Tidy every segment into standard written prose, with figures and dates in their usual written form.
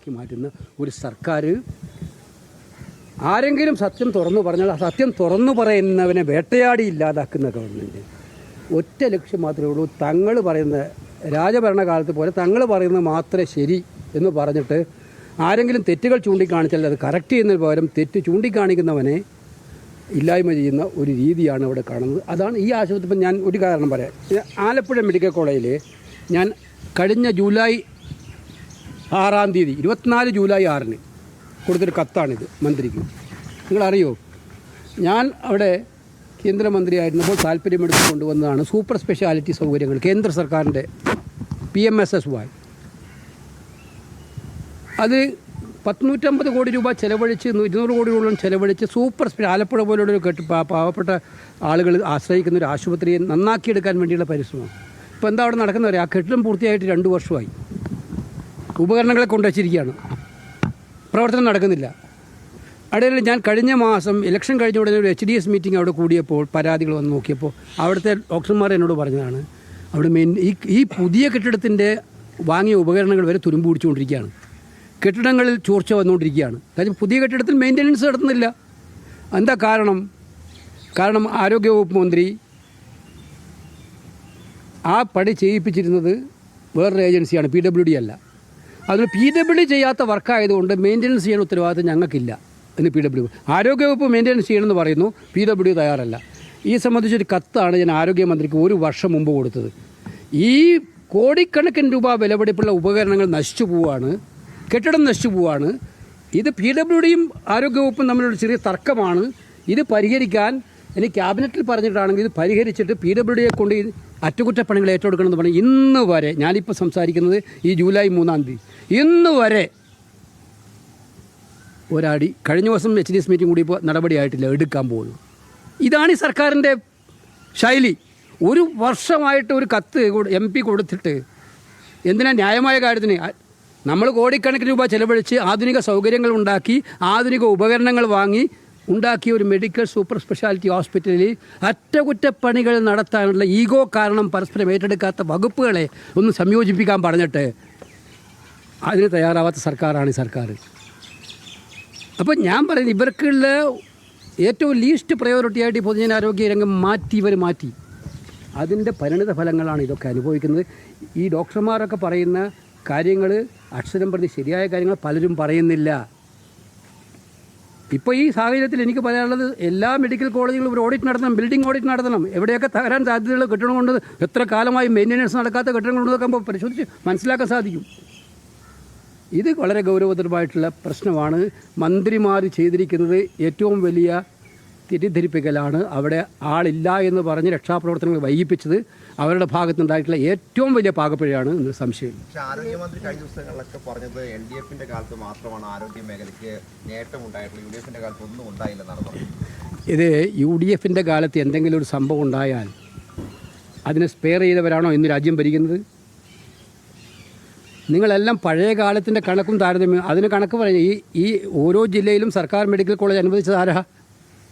ആക്കി മാറ്റുന്ന ഒരു സർക്കാർ. ആരെങ്കിലും സത്യം തുറന്നു പറഞ്ഞാൽ ആ സത്യം തുറന്നു പറയുന്നവനെ വേട്ടയാടി ഇല്ലാതാക്കുന്ന ഗവൺമെൻറ്. ഒറ്റ ലക്ഷ്യം മാത്രമേ ഉള്ളൂ, തങ്ങൾ പറയുന്ന രാജഭരണകാലത്ത് പോലെ തങ്ങൾ പറയുന്നത് മാത്രമേ ശരി എന്ന് പറഞ്ഞിട്ട് ആരെങ്കിലും തെറ്റുകൾ ചൂണ്ടിക്കാണിച്ചാൽ അത് കറക്റ്റ് ചെയ്യുന്നതിന് പകരം തെറ്റ് ചൂണ്ടിക്കാണിക്കുന്നവനെ ഇല്ലായ്മ ചെയ്യുന്ന ഒരു രീതിയാണ് ഇവിടെ കാണുന്നത്. അതാണ് ഈ ആശുപത്രി. ഇപ്പം ഞാൻ ഒരു കാരണം പറയാം. ആലപ്പുഴ മെഡിക്കൽ കോളേജിൽ ഞാൻ കഴിഞ്ഞ ജൂലൈ 6-ാം തീയതി 24 ജൂലൈ 6-ന് കൊടുത്തൊരു കത്താണിത് മന്ത്രിക്ക്. നിങ്ങളറിയോ, ഞാൻ അവിടെ കേന്ദ്രമന്ത്രിയായിരുന്നപ്പോൾ താല്പര്യമെടുത്ത് കൊണ്ടുവന്നതാണ് സൂപ്പർ സ്പെഷ്യാലിറ്റി സൗകര്യങ്ങൾ കേന്ദ്ര സർക്കാരിൻ്റെ PMSSY. അത് 150 കോടി രൂപ ചിലവഴിച്ച് 200 കോടിയോളം ചിലവഴിച്ച് സൂപ്പർ ആലപ്പുഴ പോലുള്ള ഒരു പാവപ്പെട്ട ആളുകൾ ആശ്രയിക്കുന്ന ഒരു ആശുപത്രിയെ നന്നാക്കിയെടുക്കാൻ വേണ്ടിയുള്ള പരിശ്രമം. ഇപ്പോൾ എന്താ അവിടെ നടക്കുന്നവരെ, ആ കെട്ടിടം പൂർത്തിയായിട്ട് 2 വർഷമായി. ഉപകരണങ്ങളെ കൊണ്ടുവച്ചിരിക്കുകയാണ്, പ്രവർത്തനം നടക്കുന്നില്ല. അവിടെ ഞാൻ കഴിഞ്ഞ മാസം ഇലക്ഷൻ കഴിഞ്ഞ ഉടനെ ഒരു HDS മീറ്റിംഗ് അവിടെ കൂടിയപ്പോൾ പരാതികൾ വന്ന് നോക്കിയപ്പോൾ അവിടുത്തെ ഡോക്ടർമാർ എന്നോട് പറഞ്ഞതാണ്, അവിടെ ഈ പുതിയ കെട്ടിടത്തിൻ്റെ വാങ്ങിയ ഉപകരണങ്ങൾ വരെ തുരുമ്പ് പിടിച്ചുകൊണ്ടിരിക്കുകയാണ്. കെട്ടിടങ്ങളിൽ ചോർച്ച വന്നുകൊണ്ടിരിക്കുകയാണ്. കാര്യം പുതിയ കെട്ടിടത്തിൽ മെയിൻ്റനൻസ് നടത്തുന്നില്ല. എന്താ കാരണം ആരോഗ്യവകുപ്പ് മന്ത്രി ആ പണി ചെയ്യിപ്പിച്ചിരുന്നത് വേറൊരു ഏജൻസിയാണ്, PWD അല്ല. അതിന് PWD ചെയ്യാത്ത വർക്കായതുകൊണ്ട് മെയിൻ്റനൻസ് ചെയ്യാൻ ഉത്തരവാദിത്തം ഞങ്ങൾക്കില്ല എന്ന് PWD. ആരോഗ്യവകുപ്പ് മെയിൻ്റനൻസ് ചെയ്യണമെന്ന് പറയുന്നു, PWD തയ്യാറല്ല. ഈ സംബന്ധിച്ചൊരു കത്താണ് ഞാൻ ആരോഗ്യമന്ത്രിക്ക് 1 വർഷം മുമ്പ് കൊടുത്തത്. ഈ കോടിക്കണക്കിന് രൂപ വിലപിടിപ്പുള്ള ഉപകരണങ്ങൾ നശിച്ചു പോവുകയാണ്, കെട്ടിടം നശിച്ചു പോവുകയാണ്. ഇത് PWDയും ആരോഗ്യവകുപ്പും തമ്മിലൊരു ചെറിയ തർക്കമാണ്. ഇത് പരിഹരിക്കാൻ എനിക്ക് ക്യാബിനറ്റിൽ പറഞ്ഞിട്ടാണെങ്കിൽ ഇത് പരിഹരിച്ചിട്ട് PWDയെ കൊണ്ട് അറ്റകുറ്റപ്പണികൾ ഏറ്റെടുക്കണമെന്ന് പറഞ്ഞ് ഇന്ന് വരെ, ഞാനിപ്പോൾ സംസാരിക്കുന്നത് ഈ ജൂലൈ 3-ാം തീയതി, ഇന്ന് വരെ ഒരാടി. കഴിഞ്ഞ ദിവസം HDS മീറ്റിംഗ് കൂടി ഇപ്പോൾ നടപടിയായിട്ടില്ല, എടുക്കാൻ പോകുന്നു. ഇതാണ് ഈ സർക്കാരിൻ്റെ ശൈലി. 1 വർഷമായിട്ട് ഒരു കത്ത് MP കൊടുത്തിട്ട് എന്തിനാ ന്യായമായ കാര്യത്തിന് നമ്മൾ കോടിക്കണക്കിന് രൂപ ചെലവഴിച്ച് ആധുനിക സൗകര്യങ്ങൾ ഉണ്ടാക്കി ആധുനിക ഉപകരണങ്ങൾ വാങ്ങി ഉണ്ടാക്കിയ ഒരു മെഡിക്കൽ സൂപ്പർ സ്പെഷ്യാലിറ്റി ഹോസ്പിറ്റലിൽ അറ്റകുറ്റപ്പണികൾ നടത്താനുള്ള ഈഗോ കാരണം പരസ്പരം ഏറ്റെടുക്കാത്ത വകുപ്പുകളെ ഒന്ന് സംയോജിപ്പിക്കാൻ പറഞ്ഞിട്ട് അതിന് തയ്യാറാവാത്ത സർക്കാരാണ് ഈ സർക്കാർ. അപ്പോൾ ഞാൻ പറയുന്നത്, ഇവർക്കുള്ള ഏറ്റവും ലീസ്റ്റ് പ്രയോറിറ്റി ആയിട്ട് ഈ പൊതുജനാരോഗ്യ രംഗം മാറ്റി അതിൻ്റെ പരിണിത ഫലങ്ങളാണ് ഇതൊക്കെ അനുഭവിക്കുന്നത്. ഈ ഡോക്ടർമാരൊക്കെ പറയുന്ന കാര്യങ്ങൾ അക്ഷരം പ്രതി ശരിയായ കാര്യങ്ങൾ പലരും പറയുന്നില്ല. ഇപ്പോൾ ഈ സാഹചര്യത്തിൽ എനിക്ക് പറയാനുള്ളത്, എല്ലാ മെഡിക്കൽ കോളേജുകളും ഒരു ഓഡിറ്റ് നടത്തണം, ബിൽഡിംഗ് ഓഡിറ്റ് നടത്തണം. എവിടെയൊക്കെ തകരാൻ സാധ്യതയുള്ള കെട്ടിടം കൊണ്ട് എത്ര കാലമായി മെയിൻ്റനൻസ് നടക്കാത്ത കെട്ടിടങ്ങൾ കൊണ്ടുവെക്കുമ്പോൾ പരിശോധിച്ച് മനസ്സിലാക്കാൻ സാധിക്കും. ഇത് വളരെ ഗൗരവതരമായിട്ടുള്ള പ്രശ്നമാണ്. മന്ത്രിമാർ ചെയ്തിരിക്കുന്നത് ഏറ്റവും വലിയ തെറ്റിദ്ധരിപ്പിക്കലാണ്. അവിടെ ആളില്ല എന്ന് പറഞ്ഞ് രക്ഷാപ്രവർത്തനങ്ങൾ വൈകിപ്പിച്ചത് അവരുടെ ഭാഗത്തുനിന്നുണ്ടായിട്ടുള്ള ഏറ്റവും വലിയ പാകപ്പിഴയാണ് എന്ന് സംശയം. പക്ഷേ ആരോഗ്യമന്ത്രി കഴിഞ്ഞ ദിവസങ്ങളിലൊക്കെ പറഞ്ഞത് LDFന്റെ കാലത്ത് മാത്രമാണ് ആരോഗ്യ മേഖലയ്ക്ക് നേട്ടം ഉണ്ടായിട്ടുള്ളത്, UDFന്റെ കാലത്ത് ഒന്നും ഉണ്ടായില്ലെന്നാണ് പറഞ്ഞത്. ഇത് UDFന്റെ കാലത്ത് എന്തെങ്കിലും ഒരു സംഭവം ഉണ്ടായാൽ അതിനെ സ്പെയർ ചെയ്തവരാണോ ഇന്ന് രാജ്യം ഭരിക്കുന്നത്? നിങ്ങളെല്ലാം പഴയ കാലത്തിൻ്റെ കണക്കും താരതമ്യം, അതിന് കണക്ക് പറയും. ഈ ഓരോ ജില്ലയിലും സർക്കാർ മെഡിക്കൽ കോളേജ് അനുവദിച്ചത് ആരാ?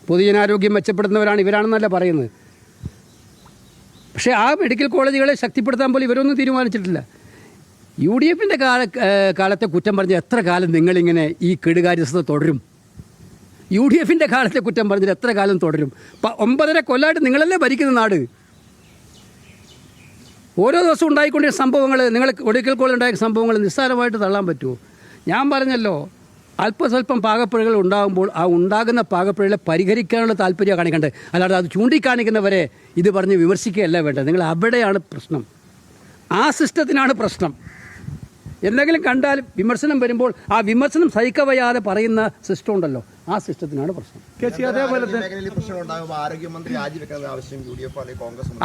പൊതുജനാരോഗ്യം മെച്ചപ്പെടുത്തുന്നവരാണ്, ഇവരാണെന്നല്ല പറയുന്നത്. പക്ഷേ ആ മെഡിക്കൽ കോളേജുകളെ ശക്തിപ്പെടുത്താൻ പോലും ഇവരൊന്നും തീരുമാനിച്ചിട്ടില്ല. UDFന്റെ കാലത്തെ കുറ്റം പറഞ്ഞ് എത്ര കാലം നിങ്ങളിങ്ങനെ ഈ കെടുകാര്യസ്ഥത തുടരും? UDFന്റെ കാലത്തെ കുറ്റം പറഞ്ഞിട്ട് എത്ര കാലം തുടരും? 9.5 കൊല്ലമായിട്ട് നിങ്ങളല്ലേ ഭരിക്കുന്ന നാട്. ഓരോ ദിവസവും ഉണ്ടായിക്കൊണ്ടിരുന്ന സംഭവങ്ങൾ, നിങ്ങൾ മെഡിക്കൽ കോളേജ് ഉണ്ടായ സംഭവങ്ങൾ നിസ്സാരമായിട്ട് തള്ളാൻ പറ്റുമോ? ഞാൻ പറഞ്ഞല്ലോ, അല്പസ്വല്പം പാകപ്പിഴകൾ ഉണ്ടാകുമ്പോൾ ആ ഉണ്ടാകുന്ന പാകപ്പിഴകളെ പരിഹരിക്കാനുള്ള താല്പര്യം കാണിക്കേണ്ടത്, അല്ലാതെ അത് ചൂണ്ടിക്കാണിക്കുന്നവരെ ഇത് പറഞ്ഞ് വിമർശിക്കുകയല്ല വേണ്ടത്. നിങ്ങൾ അവിടെയാണ് പ്രശ്നം, ആ സിസ്റ്റത്തിനാണ് പ്രശ്നം. എന്തെങ്കിലും കണ്ടാൽ വിമർശനം വരുമ്പോൾ ആ വിമർശനം സഹിക്കവയ്യാതെ പറയുന്ന സിസ്റ്റം ഉണ്ടല്ലോ, ആ സിസ്റ്റത്തിനാണ് പ്രശ്നം. അതേപോലെ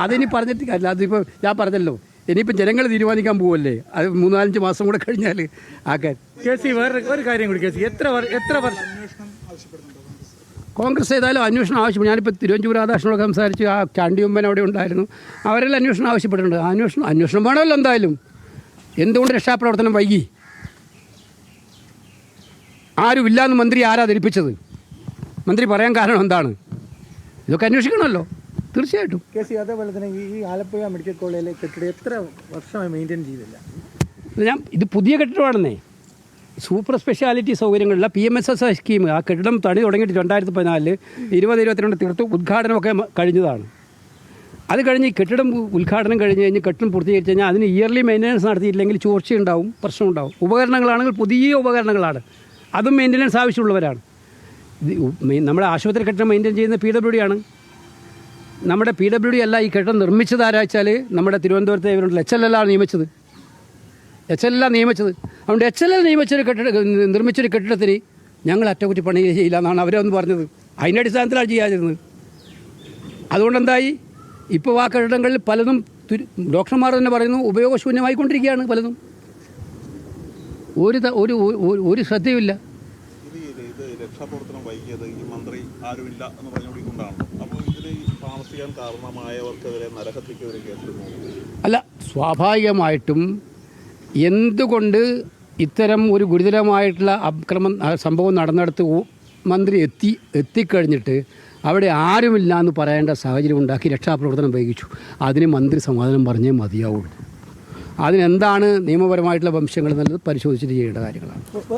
അതിനി പറഞ്ഞിട്ട് കാര്യമില്ല. അതിപ്പോൾ ഞാൻ പറഞ്ഞല്ലോ, ഇനിയിപ്പോൾ ജനങ്ങൾ തീരുമാനിക്കാൻ പോവല്ലേ, അത് 3-4 മാസം കൂടെ കഴിഞ്ഞാൽ ആക്കാൻ. വേറെ കാര്യം കൂടി, എത്ര വർഷം കോൺഗ്രസ് ഏതായാലും അന്വേഷണം ആവശ്യപ്പെട്ടു. ഞാനിപ്പോൾ തിരുവഞ്ചൂർ രാധാകൃഷ്ണനോട് സംസാരിച്ചു, ആ ചാണ്ടിയുമ്മൻ അവിടെ ഉണ്ടായിരുന്നു, അവരെല്ലാം അന്വേഷണം ആവശ്യപ്പെട്ടിട്ടുണ്ട്. അന്വേഷണം വേണമല്ലോ എന്തായാലും. എന്തുകൊണ്ട് രക്ഷാപ്രവർത്തനം വൈകി? ആരുമില്ലാന്ന് മന്ത്രി ആരാ ധരിപ്പിച്ചത്? മന്ത്രി പറയാൻ കാരണം എന്താണ്? ഇതൊക്കെ അന്വേഷിക്കണമല്ലോ തീർച്ചയായിട്ടും. അതേപോലെ തന്നെ ഈ ആലപ്പുഴ മെഡിക്കൽ കോളേജിലെ കെട്ടിടം എത്ര വർഷമായി മെയിൻറ്റെയിൻ ചെയ്തില്ല? ഇത് പുതിയ കെട്ടിടമാണെന്നേ. സൂപ്പർ സ്പെഷ്യാലിറ്റി സൗകര്യങ്ങളുള്ള PMSS സ്കീം, ആ കെട്ടിടം പണി തുടങ്ങിയിട്ട് 2014 2022 തീർത്ത് ഉദ്ഘാടനമൊക്കെ കഴിഞ്ഞതാണ്. അത് കഴിഞ്ഞ് കെട്ടിടം ഉദ്ഘാടനം കഴിഞ്ഞ് കെട്ടിടം പൂർത്തീകരിച്ച് കഴിഞ്ഞാൽ അതിന് ഇയർലി മെയിൻ്റനൻസ് നടത്തിയില്ലെങ്കിൽ ചോർച്ചയുണ്ടാവും, പ്രശ്നമുണ്ടാവും. ഉപകരണങ്ങളാണെങ്കിൽ പുതിയ ഉപകരണങ്ങളാണ്, അതും മെയിൻ്റനൻസ് ആവശ്യമുള്ളവരാണ്. നമ്മുടെ ആശുപത്രി കെട്ടിടം മെയിൻറ്റെയിൻ ചെയ്യുന്ന PWD ആണ്. നമ്മുടെ PWD അല്ല ഈ കെട്ടിടം നിർമ്മിച്ചത് ആരാച്ചാൽ നമ്മുടെ തിരുവനന്തപുരത്തെ ഇവരുണ്ടല്ലോ HLL നിയമിച്ചത്. അതുകൊണ്ട് HLL നിർമ്മിച്ചൊരു കെട്ടിടത്തിന് ഞങ്ങൾ അറ്റകുറ്റപ്പണി ചെയ്യില്ല എന്നാണ് അവരൊന്ന് പറഞ്ഞത്. അതിൻ്റെ അടിസ്ഥാനത്തിലാണ് ചെയ്യാതിരുന്നത്. അതുകൊണ്ടെന്തായി, ഇപ്പോൾ ആ കെട്ടിടങ്ങളിൽ പലതും ഡോക്ടർമാർ തന്നെ പറയുന്നു ഉപയോഗശൂന്യമായിക്കൊണ്ടിരിക്കുകയാണ്. പലതും ഒരു ശ്രദ്ധയുമില്ല. ഇത് രക്ഷാപ്രവർത്തനം വൈകിയത് ഈ മന്ത്രി ആരുമില്ല എന്ന് പറഞ്ഞുകൊണ്ടാണ്. അപ്പോൾ ഇതിൽ താമസിക്കാൻ കാരണമായവർക്കെതിരെ നരഹത്യക്കെതിരെ കേസെടുക്കുന്നു. അല്ല, സ്വാഭാവികമായിട്ടും എന്തുകൊണ്ട് ഇത്തരം ഒരു ഗുരുതരമായിട്ടുള്ള സംഭവം നടന്നിടത്ത് മന്ത്രി എത്തിക്കഴിഞ്ഞിട്ട് അവിടെ ആരുമില്ല എന്ന് പറയേണ്ട സാഹചര്യം ഉണ്ടാക്കി രക്ഷാപ്രവർത്തനം വൈകിച്ചു. അതിന് മന്ത്രി സമാധാനം പറഞ്ഞേ മതിയാവുള്ളൂ. അതിനെന്താണ് നിയമപരമായിട്ടുള്ള വംശങ്ങൾ എന്നുള്ളത് പരിശോധിച്ചിട്ട് ചെയ്യേണ്ട കാര്യങ്ങളാണ്.